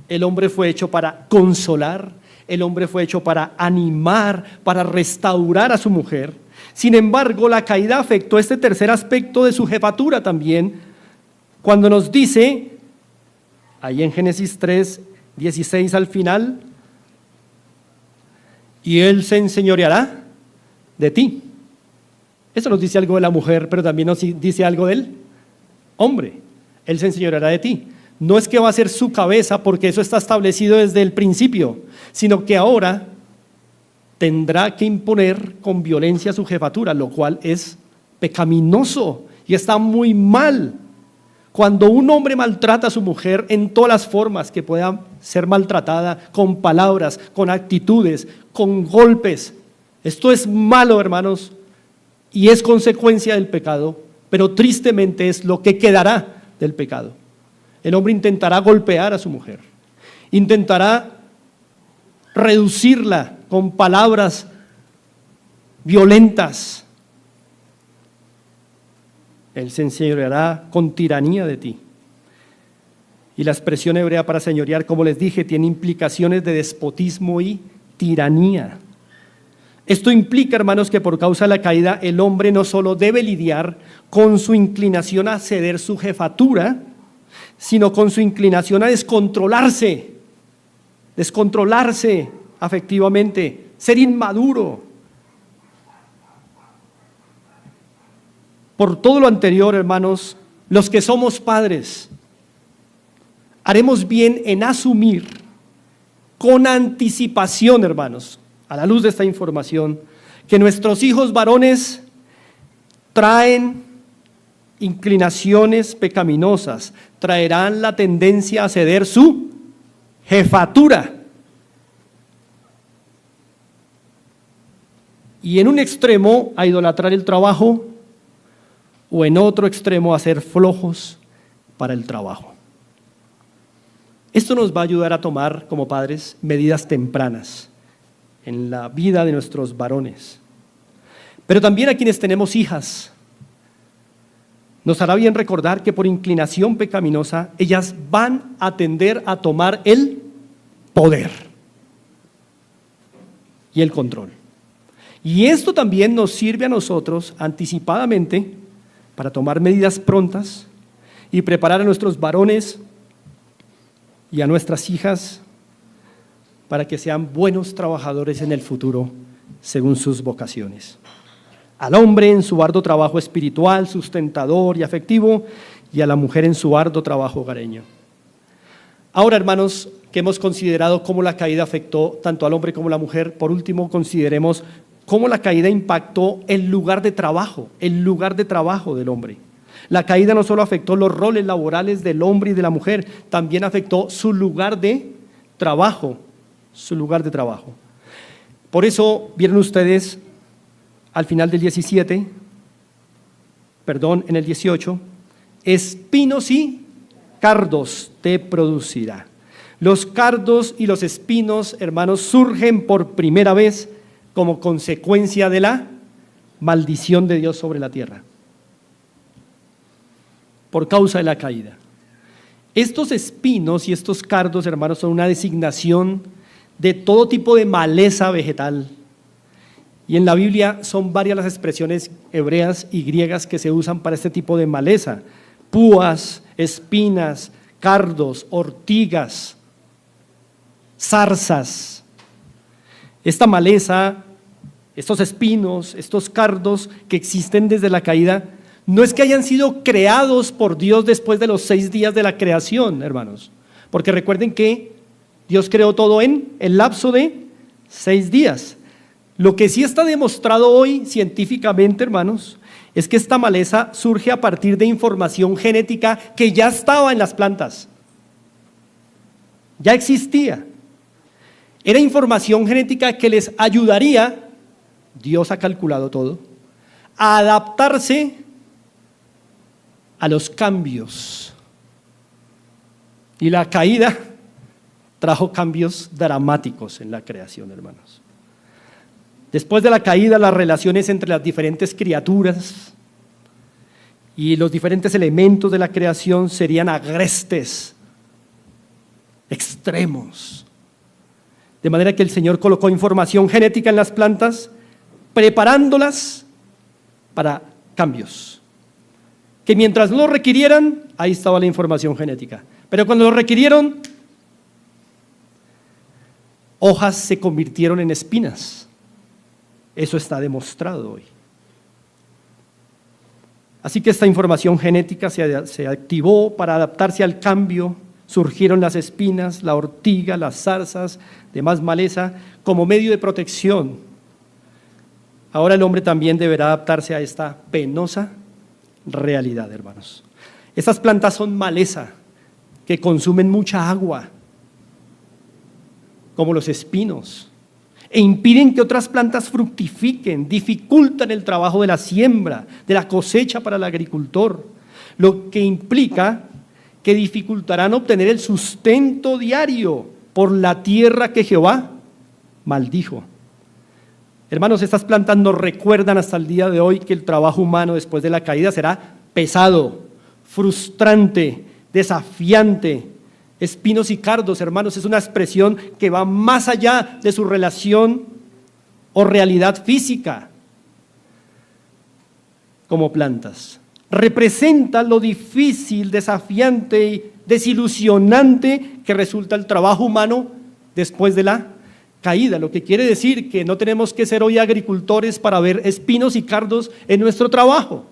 Speaker 1: el hombre fue hecho para consolar, el hombre fue hecho para animar, para restaurar a su mujer. Sin embargo, la caída afectó este tercer aspecto de su jefatura también, cuando nos dice, ahí en Génesis 3:16 al final: y él se enseñoreará de ti. Eso nos dice algo de la mujer, pero también nos dice algo del hombre. Él se enseñoreará de ti. No es que va a ser su cabeza, porque eso está establecido desde el principio, sino que ahora tendrá que imponer con violencia su jefatura, lo cual es pecaminoso y está muy mal. Cuando un hombre maltrata a su mujer en todas las formas que pueda ser maltratada, con palabras, con actitudes, con golpes, esto es malo, hermanos, y es consecuencia del pecado, pero tristemente es lo que quedará del pecado. El hombre intentará golpear a su mujer, intentará reducirla con palabras violentas. Él se enseñoreará con tiranía de ti. Y la expresión hebrea para señorear, como les dije, tiene implicaciones de despotismo y tiranía. Esto implica, hermanos, que por causa de la caída el hombre no solo debe lidiar con su inclinación a ceder su jefatura, sino con su inclinación a descontrolarse afectivamente, ser inmaduro. Por todo lo anterior, hermanos, los que somos padres, haremos bien en asumir con anticipación, hermanos, a la luz de esta información, que nuestros hijos varones traen inclinaciones pecaminosas, traerán la tendencia a ceder su jefatura. Y en un extremo a idolatrar el trabajo, o en otro extremo a ser flojos para el trabajo. Esto nos va a ayudar a tomar como padres medidas tempranas en la vida de nuestros varones. Pero también a quienes tenemos hijas, nos hará bien recordar que por inclinación pecaminosa ellas van a tender a tomar el poder y el control. Y esto también nos sirve a nosotros anticipadamente para tomar medidas prontas y preparar a nuestros varones y a nuestras hijas para que sean buenos trabajadores en el futuro según sus vocaciones. Al hombre en su arduo trabajo espiritual, sustentador y afectivo, y a la mujer en su arduo trabajo hogareño. Ahora, hermanos, que hemos considerado cómo la caída afectó tanto al hombre como a la mujer, por último consideremos cómo la caída impactó el lugar de trabajo del hombre. La caída no solo afectó los roles laborales del hombre y de la mujer, también afectó su lugar de trabajo, Por eso, vieron ustedes, al final del 18, espinos y cardos te producirá. Los cardos y los espinos, hermanos, surgen por primera vez como consecuencia de la maldición de Dios sobre la tierra, por causa de la caída. Estos espinos y estos cardos, hermanos, son una designación de todo tipo de maleza vegetal. Y en la Biblia son varias las expresiones hebreas y griegas que se usan para este tipo de maleza: púas, espinas, cardos, ortigas, zarzas. Esta maleza, estos espinos, estos cardos que existen desde la caída, no es que hayan sido creados por Dios después de los 6 días de la creación, hermanos, porque recuerden que Dios creó todo en el lapso de 6 días. Lo que sí está demostrado hoy científicamente, hermanos, es que esta maleza surge a partir de información genética que ya estaba en las plantas, ya existía. Era información genética que les ayudaría, Dios ha calculado todo, a adaptarse a los cambios. Y la caída trajo cambios dramáticos en la creación, hermanos. Después de la caída, las relaciones entre las diferentes criaturas y los diferentes elementos de la creación serían agrestes, extremos. De manera que el Señor colocó información genética en las plantas, preparándolas para cambios. Que mientras no lo requirieran, ahí estaba la información genética. Pero cuando lo requirieron, hojas se convirtieron en espinas. Eso está demostrado hoy. Así que esta información genética se activó para adaptarse al cambio. Surgieron las espinas, la ortiga, las zarzas, demás maleza, como medio de protección ahora el hombre también deberá adaptarse a esta penosa realidad, hermanos. Estas plantas son maleza que consumen mucha agua, como los espinos, e impiden que otras plantas fructifiquen, dificultan el trabajo de la siembra, de la cosecha para el agricultor, lo que implica que dificultarán obtener el sustento diario por la tierra que Jehová maldijo. Hermanos, estas plantas nos recuerdan hasta el día de hoy que el trabajo humano después de la caída será pesado, frustrante, desafiante. Espinos y cardos, hermanos, es una expresión que va más allá de su relación o realidad física como plantas. Representa lo difícil, desafiante y desilusionante que resulta el trabajo humano después de la caída, lo que quiere decir que no tenemos que ser hoy agricultores para ver espinos y cardos en nuestro trabajo.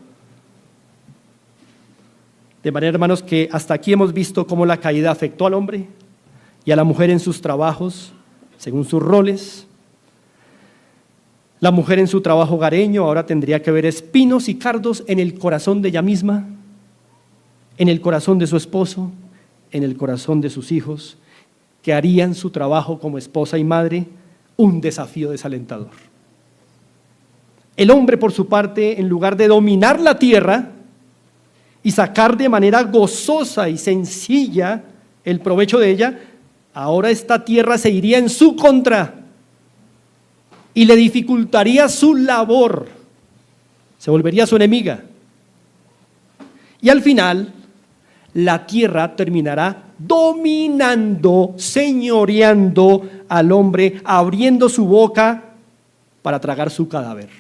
Speaker 1: De manera, hermanos, que hasta aquí hemos visto cómo la caída afectó al hombre y a la mujer en sus trabajos, según sus roles. La mujer en su trabajo hogareño ahora tendría que ver espinos y cardos en el corazón de ella misma, en el corazón de su esposo, en el corazón de sus hijos, que harían su trabajo como esposa y madre un desafío desalentador. El hombre, por su parte, en lugar de dominar la tierra y sacar de manera gozosa y sencilla el provecho de ella, ahora esta tierra se iría en su contra y le dificultaría su labor, se volvería su enemiga. Y al final, la tierra terminará dominando, señoreando al hombre, abriendo su boca para tragar su cadáver.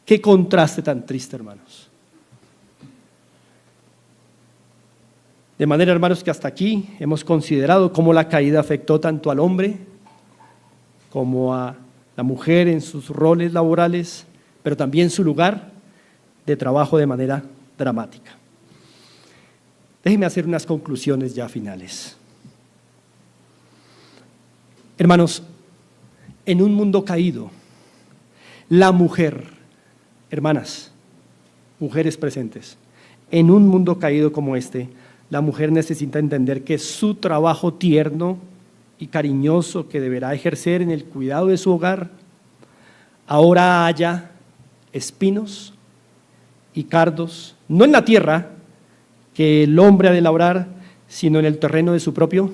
Speaker 1: Qué contraste tan triste, hermanos. De manera, hermanos, que hasta aquí hemos considerado cómo la caída afectó tanto al hombre como a la mujer en sus roles laborales, pero también su lugar de trabajo de manera dramática. Déjenme hacer unas conclusiones ya finales. Hermanos, en un mundo caído, la mujer, hermanas, mujeres presentes, en un mundo caído como este, la mujer necesita entender que su trabajo tierno y cariñoso que deberá ejercer en el cuidado de su hogar, ahora haya espinos y cardos, no en la tierra que el hombre ha de labrar, sino en el terreno de su propio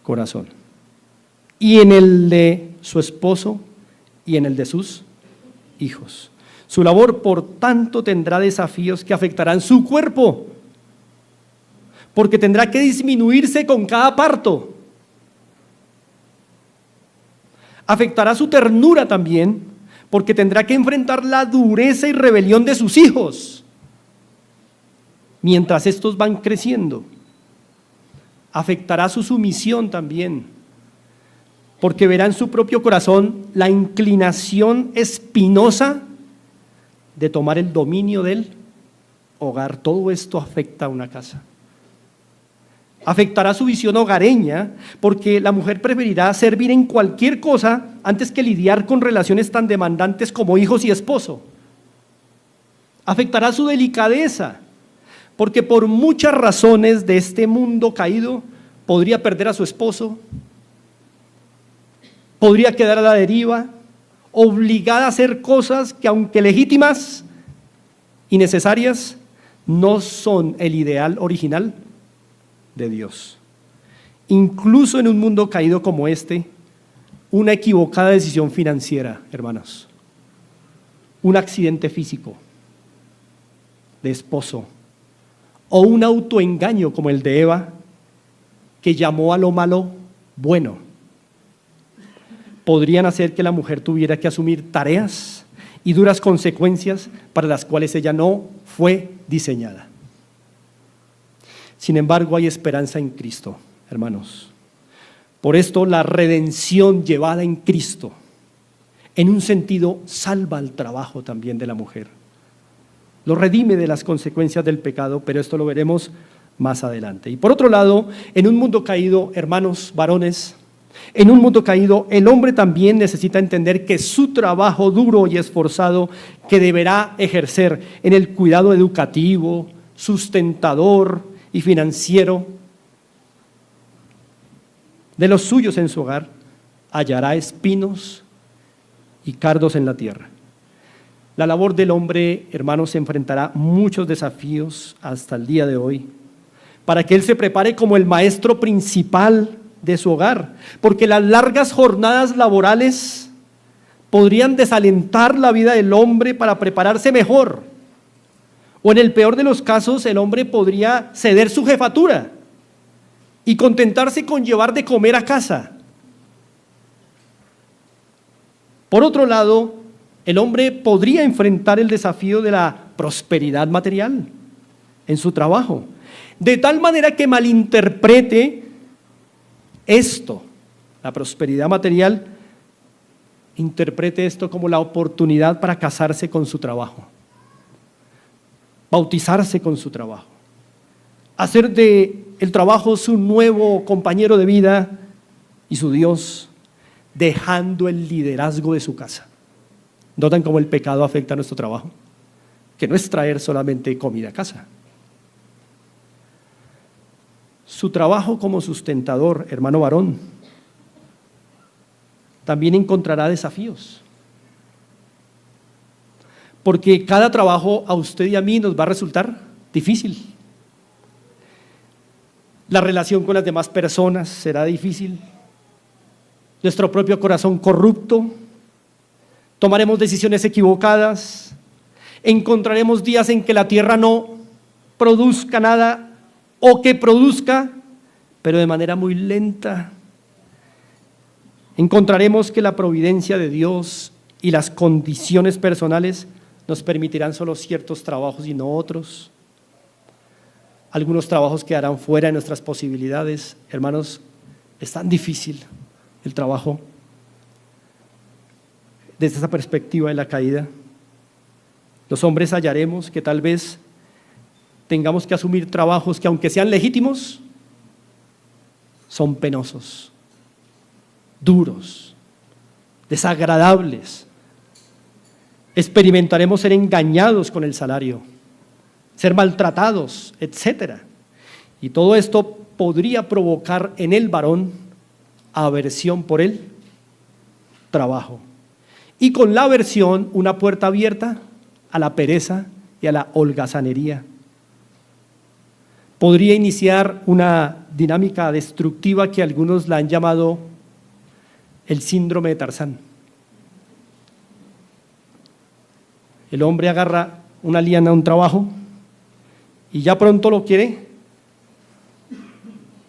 Speaker 1: corazón, y en el de su esposo y en el de sus hijos. Su labor, por tanto, tendrá desafíos que afectarán su cuerpo, porque tendrá que disminuirse con cada parto. Afectará su ternura también, porque tendrá que enfrentar la dureza y rebelión de sus hijos mientras estos van creciendo. Afectará su sumisión también, porque verá en su propio corazón la inclinación espinosa de tomar el dominio del hogar. Todo esto afecta a una casa. Afectará su visión hogareña, porque la mujer preferirá servir en cualquier cosa antes que lidiar con relaciones tan demandantes como hijos y esposo. Afectará su delicadeza, porque por muchas razones de este mundo caído podría perder a su esposo, podría quedar a la deriva, obligada a hacer cosas que, aunque legítimas y necesarias, no son el ideal original de Dios. Incluso en un mundo caído como este, una equivocada decisión financiera, hermanos, un accidente físico de esposo o un autoengaño como el de Eva, que llamó a lo malo bueno, podrían hacer que la mujer tuviera que asumir tareas y duras consecuencias para las cuales ella no fue diseñada. Sin embargo, hay esperanza en Cristo, hermanos. Por esto, la redención llevada en Cristo, en un sentido, salva el trabajo también de la mujer. Lo redime de las consecuencias del pecado, pero esto lo veremos más adelante. Y por otro lado, en un mundo caído, hermanos varones, En un mundo caído, el hombre también necesita entender que su trabajo duro y esforzado que deberá ejercer en el cuidado educativo, sustentador y financiero de los suyos en su hogar, hallará espinos y cardos en la tierra. La labor del hombre, hermanos, se enfrentará muchos desafíos hasta el día de hoy, para que él se prepare como el maestro principal de su hogar, porque las largas jornadas laborales podrían desalentar la vida del hombre para prepararse mejor, o en el peor de los casos, el hombre podría ceder su jefatura y contentarse con llevar de comer a casa. Por otro lado, el hombre podría enfrentar el desafío de la prosperidad material en su trabajo, de tal manera que malinterprete esto, la prosperidad material, interprete esto como la oportunidad para casarse con su trabajo, bautizarse con su trabajo, hacer de el trabajo su nuevo compañero de vida y su Dios, dejando el liderazgo de su casa. ¿Notan cómo el pecado afecta a nuestro trabajo? Que no es traer solamente comida a casa. Su trabajo como sustentador, hermano varón, también encontrará desafíos. Porque cada trabajo a usted y a mí nos va a resultar difícil. La relación con las demás personas será difícil. Nuestro propio corazón corrupto. Tomaremos decisiones equivocadas. Encontraremos días en que la tierra no produzca nada o que produzca, pero de manera muy lenta. Encontraremos que la providencia de Dios y las condiciones personales nos permitirán solo ciertos trabajos y no otros. Algunos trabajos quedarán fuera de nuestras posibilidades. Hermanos, es tan difícil el trabajo desde esa perspectiva de la caída. Los hombres hallaremos que tal vez tengamos que asumir trabajos que, aunque sean legítimos, son penosos, duros, desagradables. Experimentaremos ser engañados con el salario, ser maltratados, etc. Y todo esto podría provocar en el varón aversión por el trabajo. Y con la aversión, una puerta abierta a la pereza y a la holgazanería. Podría iniciar una dinámica destructiva que algunos la han llamado el síndrome de Tarzán. El hombre agarra una liana a un trabajo y ya pronto lo quiere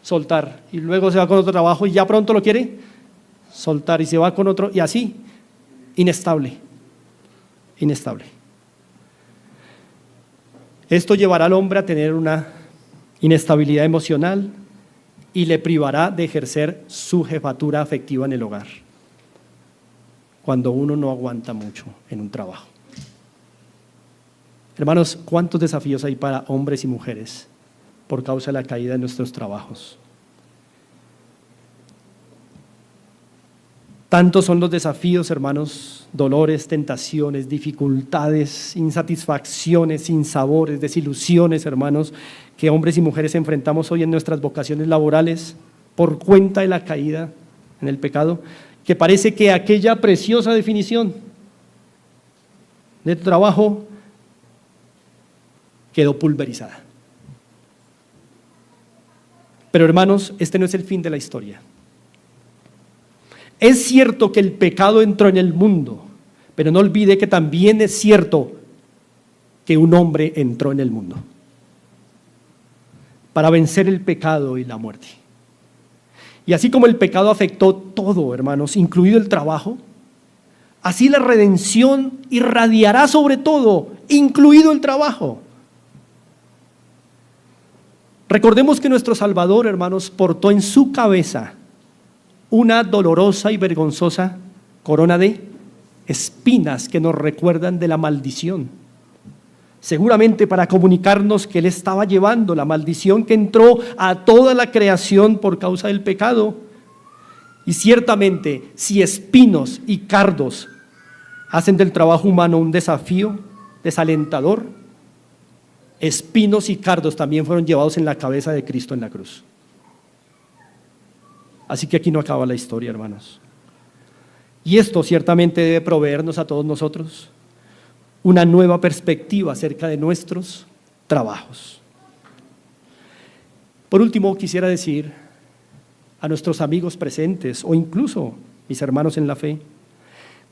Speaker 1: soltar, y luego se va con otro trabajo y ya pronto lo quiere soltar y se va con otro, y así, inestable. Esto llevará al hombre a tener una inestabilidad emocional y le privará de ejercer su jefatura afectiva en el hogar, cuando uno no aguanta mucho en un trabajo. Hermanos, ¿cuántos desafíos hay para hombres y mujeres por causa de la caída de nuestros trabajos? Tantos son los desafíos, hermanos, dolores, tentaciones, dificultades, insatisfacciones, sinsabores, desilusiones, hermanos, que hombres y mujeres enfrentamos hoy en nuestras vocaciones laborales por cuenta de la caída en el pecado, que parece que aquella preciosa definición de trabajo quedó pulverizada. Pero hermanos, este no es el fin de la historia. Es cierto que el pecado entró en el mundo, pero no olvide que también es cierto que un hombre entró en el mundo para vencer el pecado y la muerte. Y así como el pecado afectó todo, hermanos, incluido el trabajo, así la redención irradiará sobre todo, incluido el trabajo. Recordemos que nuestro Salvador, hermanos, portó en su cabeza una dolorosa y vergonzosa corona de espinas que nos recuerdan de la maldición. Seguramente para comunicarnos que Él estaba llevando la maldición que entró a toda la creación por causa del pecado. Y ciertamente, si espinos y cardos hacen del trabajo humano un desafío desalentador, espinos y cardos también fueron llevados en la cabeza de Cristo en la cruz. Así que aquí no acaba la historia, hermanos. Y esto ciertamente debe proveernos a todos nosotros una nueva perspectiva acerca de nuestros trabajos. Por último, quisiera decir a nuestros amigos presentes o incluso mis hermanos en la fe,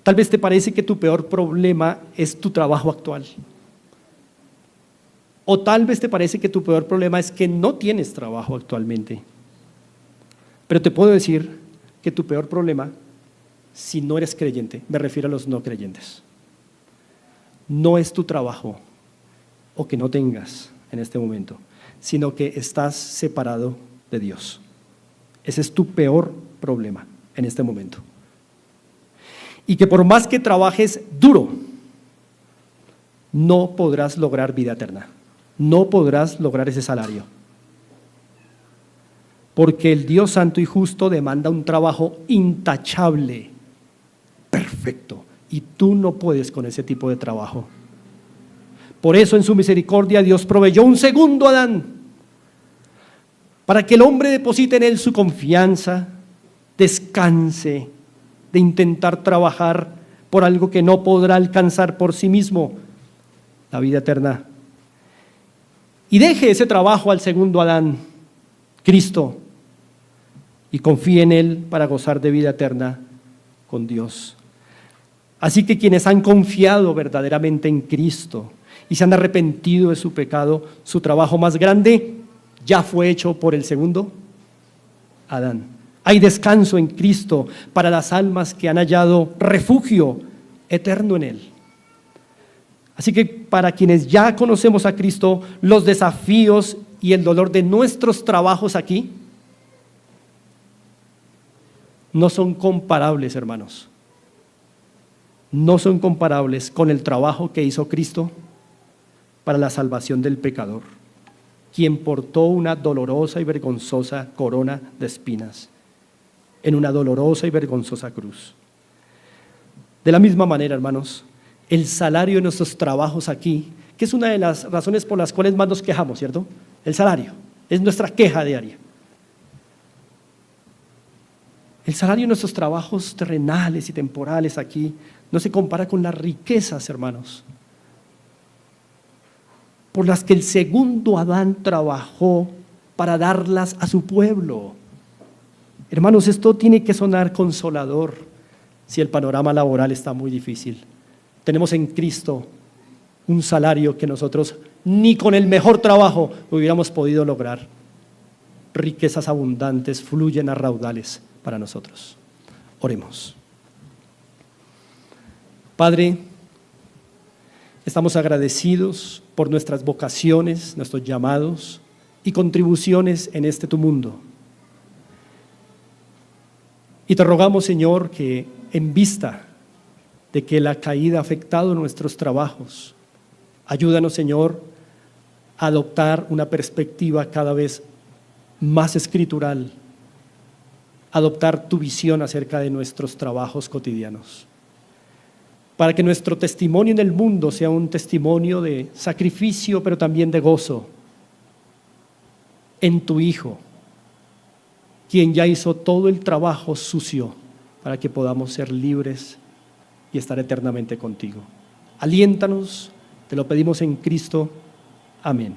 Speaker 1: tal vez te parece que tu peor problema es tu trabajo actual. O tal vez te parece que tu peor problema es que no tienes trabajo actualmente. Pero te puedo decir que tu peor problema, si no eres creyente, me refiero a los no creyentes, no es tu trabajo o que no tengas en este momento, sino que estás separado de Dios. Ese es tu peor problema en este momento. Y que por más que trabajes duro, no podrás lograr vida eterna. No podrás lograr ese salario. Porque el Dios santo y justo demanda un trabajo intachable, perfecto. Y tú no puedes con ese tipo de trabajo. Por eso en su misericordia Dios proveyó un segundo Adán, para que el hombre deposite en él su confianza, descanse de intentar trabajar por algo que no podrá alcanzar por sí mismo, la vida eterna. Y deje ese trabajo al segundo Adán, Cristo, y confíe en él para gozar de vida eterna con Dios. Así que quienes han confiado verdaderamente en Cristo y se han arrepentido de su pecado, su trabajo más grande ya fue hecho por el segundo Adán. Hay descanso en Cristo para las almas que han hallado refugio eterno en Él. Así que para quienes ya conocemos a Cristo, los desafíos y el dolor de nuestros trabajos aquí no son comparables, hermanos. No son comparables con el trabajo que hizo Cristo para la salvación del pecador, quien portó una dolorosa y vergonzosa corona de espinas en una dolorosa y vergonzosa cruz. De la misma manera, hermanos, el salario de nuestros trabajos aquí, que es una de las razones por las cuales más nos quejamos, ¿cierto? El salario es nuestra queja diaria. El salario de nuestros trabajos terrenales y temporales aquí no se compara con las riquezas, hermanos, por las que el segundo Adán trabajó para darlas a su pueblo. Hermanos, esto tiene que sonar consolador si el panorama laboral está muy difícil. Tenemos en Cristo un salario que nosotros ni con el mejor trabajo hubiéramos podido lograr. Riquezas abundantes fluyen a raudales para nosotros. Oremos. Padre, estamos agradecidos por nuestras vocaciones, nuestros llamados y contribuciones en este tu mundo. Y te rogamos, Señor, que en vista de que la caída ha afectado nuestros trabajos, ayúdanos, Señor, a adoptar una perspectiva cada vez más escritural, adoptar tu visión acerca de nuestros trabajos cotidianos, para que nuestro testimonio en el mundo sea un testimonio de sacrificio, pero también de gozo en tu Hijo, quien ya hizo todo el trabajo sucio para que podamos ser libres y estar eternamente contigo. Aliéntanos, te lo pedimos en Cristo. Amén.